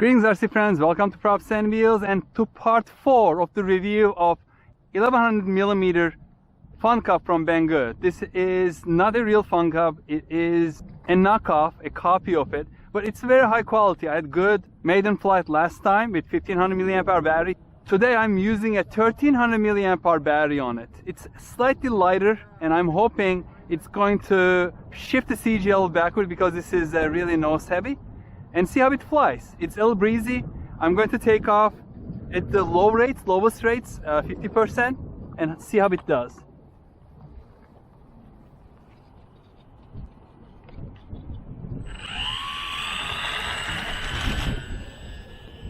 Greetings RC friends, welcome to Props and Wheels and to part 4 of the review of 1100mm fun cup from Banggood. This is not a real fun cup, it is a knockoff, a copy of it, but it's very high quality. I had good maiden flight last time with 1500 mAh battery. Today I'm using a 1300 mAh battery on it. It's slightly lighter and I'm hoping it's going to shift the CG a little backward because this is really nose heavy, and see how it flies. It's a little breezy. I'm going to take off at the lowest rates, 50%, and see how it does.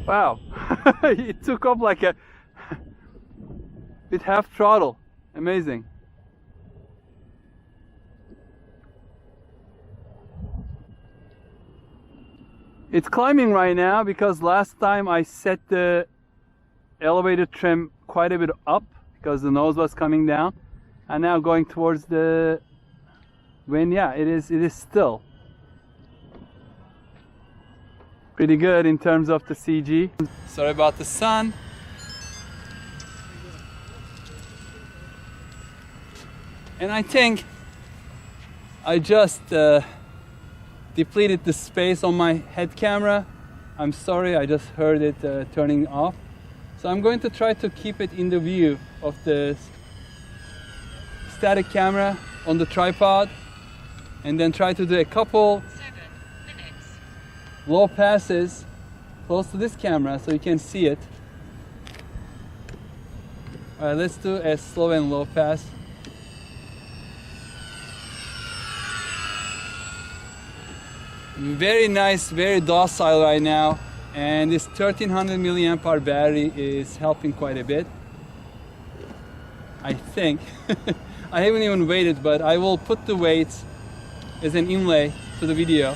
Wow, it took off like a with half throttle. Amazing. It's climbing right now because last time I set the elevator trim quite a bit up because the nose was coming down, and now going towards the wind. Yeah, it is still pretty good in terms of the CG. Sorry about the sun. And I think I just depleted the space on my head camera. I'm sorry, I just heard it turning off. So I'm going to try to keep it in the view of the static camera on the tripod, and then try to do a couple low passes close to this camera so you can see it. Alright, let's do a slow and low pass. Very nice, very docile right now, and this 1300 mAh battery is helping quite a bit, I think. I haven't even weighed, but I will put the weights as an inlay to the video.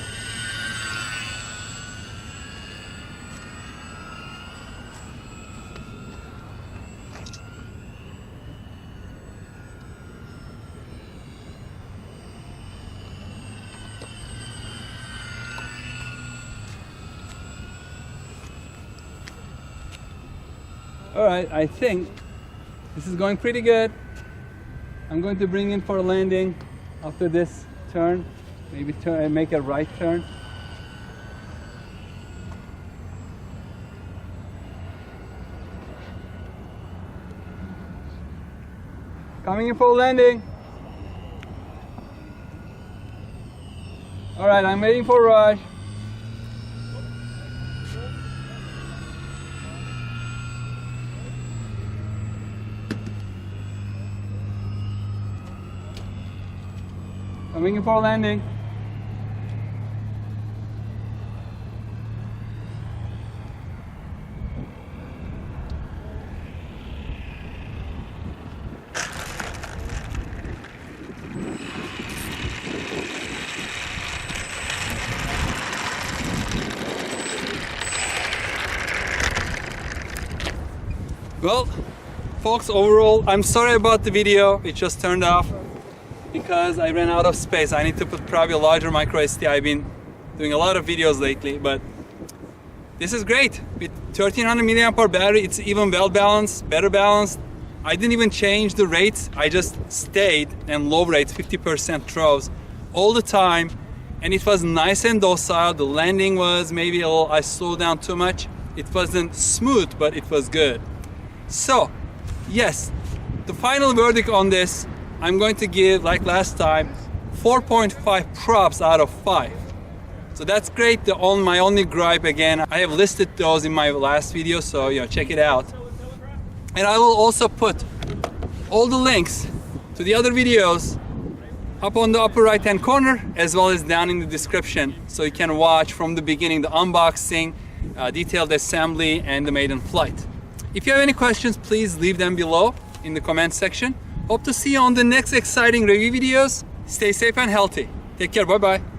Alright, I think this is going pretty good. I'm going to bring in for a landing after this turn. Maybe turn and make a right turn. Coming in for a landing. Alright, I'm waiting for Raj. Coming in for a landing. Well, folks, overall, I'm sorry about the video. It just turned off because I ran out of space. I need to put probably a larger micro SD. I've been doing a lot of videos lately, but this is great. With 1300 mAh battery, it's even well balanced, better balanced. I didn't even change the rates. I just stayed and low rates, 50% throws all the time, and it was nice and docile. The landing was maybe a little, I slowed down too much. It wasn't smooth, but it was good. So yes, the final verdict on this, I'm going to give, like last time, 4.5 props out of 5. So that's great. My only gripe, again, I have listed those in my last video, so check it out. And I will also put all the links to the other videos up on the upper right hand corner, as well as down in the description, so you can watch from the beginning the unboxing, detailed assembly, and the maiden flight. If you have any questions, please leave them below in the comment section. Hope to see you on the next exciting review videos. Stay safe and healthy. Take care. Bye bye.